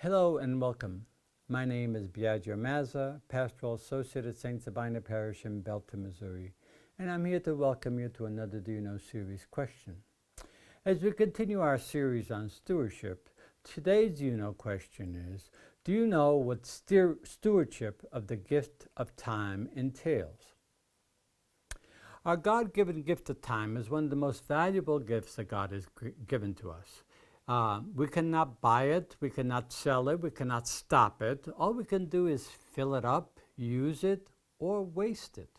Hello and welcome. My name is Biagio Mazza, Pastoral Associate at St. Sabina Parish in Belton, Missouri, and I'm here to welcome you to another Do You Know series question. As we continue our series on stewardship, today's Do You Know question is, do you know what stewardship of the gift of time entails? Our God-given gift of time is one of the most valuable gifts that God has given to us. We cannot buy it, we cannot sell it, we cannot stop it. All we can do is fill it up, use it, or waste it.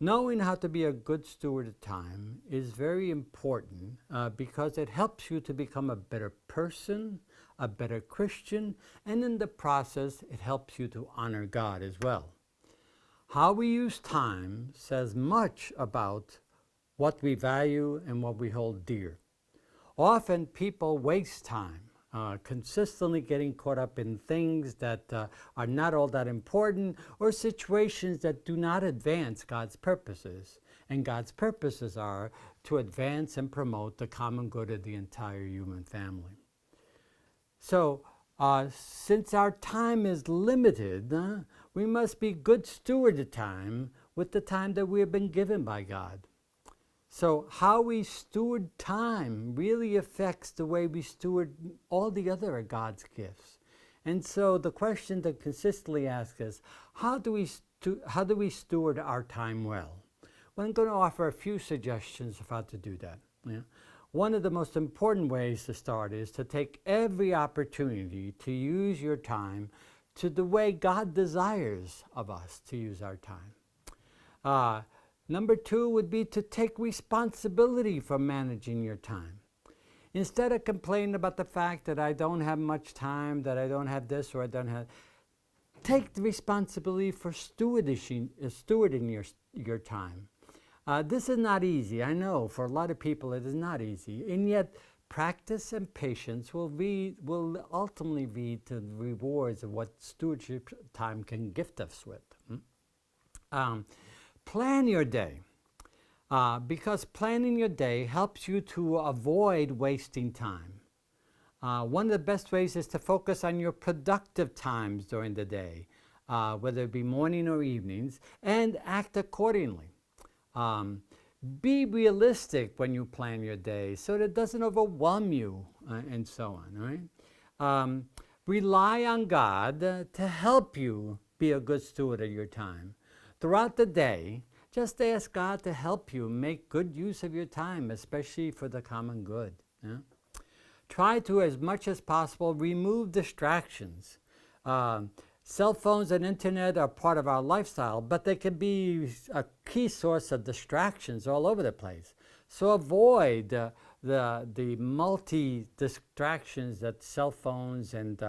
Knowing how to be a good steward of time is very important because it helps you to become a better person, a better Christian, and in the process, it helps you to honor God as well. How we use time says much about what we value and what we hold dear. Often people waste time, consistently getting caught up in things that are not all that important or situations that do not advance God's purposes. And God's purposes are to advance and promote the common good of the entire human family. So, since our time is limited, we must be good stewards of time with the time that we have been given by God. So how we steward time really affects the way we steward all the other of God's gifts. And so the question that consistently asks is, how do we steward our time well? Well, I'm going to offer a few suggestions of how to do that. One of the most important ways to start is to take every opportunity to use your time to the way God desires of us to use our time. Number two would be to take responsibility for managing your time. Instead of complaining about the fact that I don't have much time, that I don't have this or I don't have, take the responsibility for stewarding your time. This is not easy. I know for a lot of people it is not easy, and yet practice and patience will ultimately lead to the rewards of what stewardship time can gift us with. Plan your day, because planning your day helps you to avoid wasting time. One of the best ways is to focus on your productive times during the day, whether it be morning or evenings, and act accordingly. Be realistic when you plan your day so that it doesn't overwhelm you and so on. Right? Rely on God to help you be a good steward of your time. Throughout the day, just ask God to help you make good use of your time, especially for the common good. Try to, as much as possible, remove distractions. Cell phones and internet are part of our lifestyle, but they can be a key source of distractions all over the place. So avoid the multi-distractions that cell phones and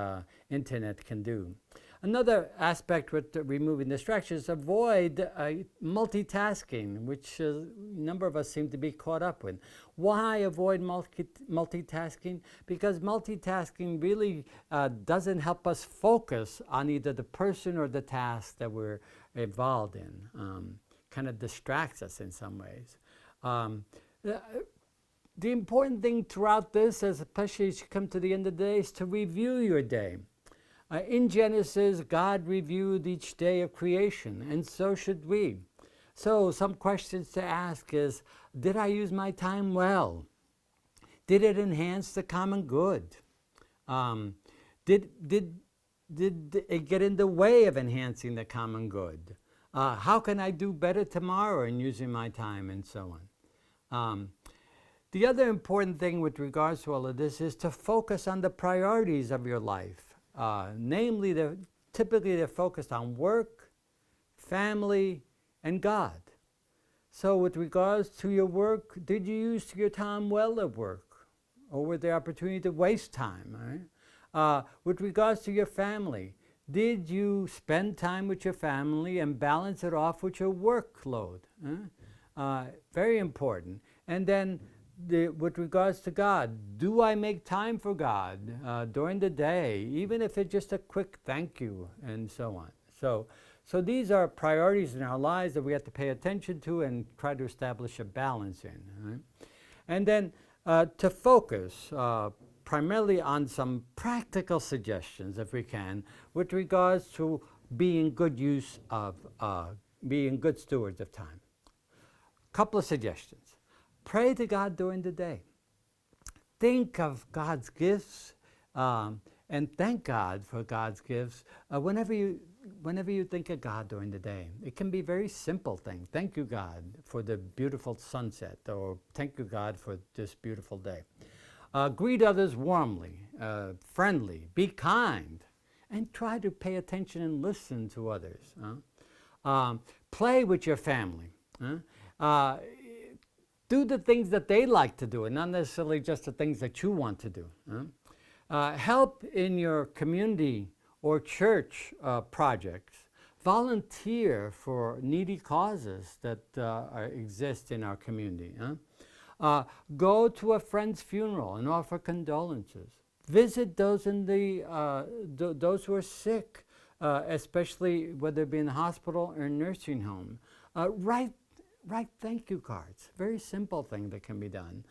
internet can do. Another aspect with removing distractions, avoid multitasking, which a number of us seem to be caught up with. Why avoid multitasking? Because multitasking really doesn't help us focus on either the person or the task that we're involved in. Kind of distracts us in some ways. The important thing throughout this, especially as you come to the end of the day, is to review your day. In Genesis, God reviewed each day of creation, and so should we. So some questions to ask is, did I use my time well? Did it enhance the common good? Did it get in the way of enhancing the common good? How can I do better tomorrow in using my time, and so on? The other important thing with regards to all of this is to focus on the priorities of your life. Namely, typically they're focused on work, family, and God. So with regards to your work, did you use your time well at work? Or were there opportunity to waste time? Right? With regards to your family, did you spend time with your family and balance it off with your workload? Very important. And then with regards to God, do I make time for God during the day, even if it's just a quick thank you and so on. So these are priorities in our lives that we have to pay attention to and try to establish a balance in. Right? And then to focus, primarily on some practical suggestions, if we can, with regards to being good stewards of time. Couple of suggestions. Pray to God during the day. Think of God's gifts and thank God for God's gifts whenever you think of God during the day. It can be a very simple thing. Thank you, God, for the beautiful sunset, or thank you, God, for this beautiful day. Greet others warmly, friendly, be kind, and try to pay attention and listen to others. Play with your family. Do the things that they like to do, and not necessarily just the things that you want to do. Help in your community or church projects. Volunteer for needy causes that exist in our community. Go to a friend's funeral and offer condolences. Visit those those who are sick, especially whether it be in the hospital or nursing home. Write thank you cards. Very simple thing that can be done.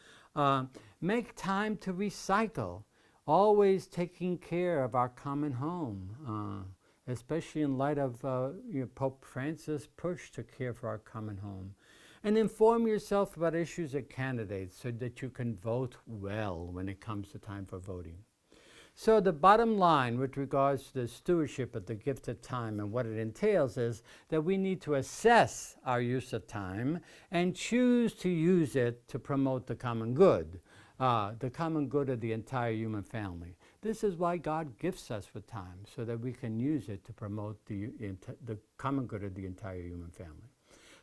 Make time to recycle. Always taking care of our common home, especially in light of Pope Francis' push to care for our common home. And inform yourself about issues and candidates so that you can vote well when it comes to time for voting. So the bottom line with regards to the stewardship of the gift of time and what it entails is that we need to assess our use of time and choose to use it to promote the common good. The common good of the entire human family. This is why God gifts us with time, so that we can use it to promote the common good of the entire human family.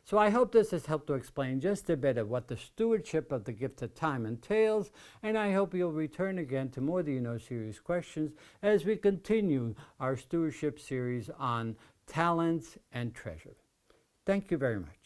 So I hope this has helped to explain just a bit of what the stewardship of the gift of time entails, and I hope you'll return again to more series questions as we continue our stewardship series on talents and treasure. Thank you very much.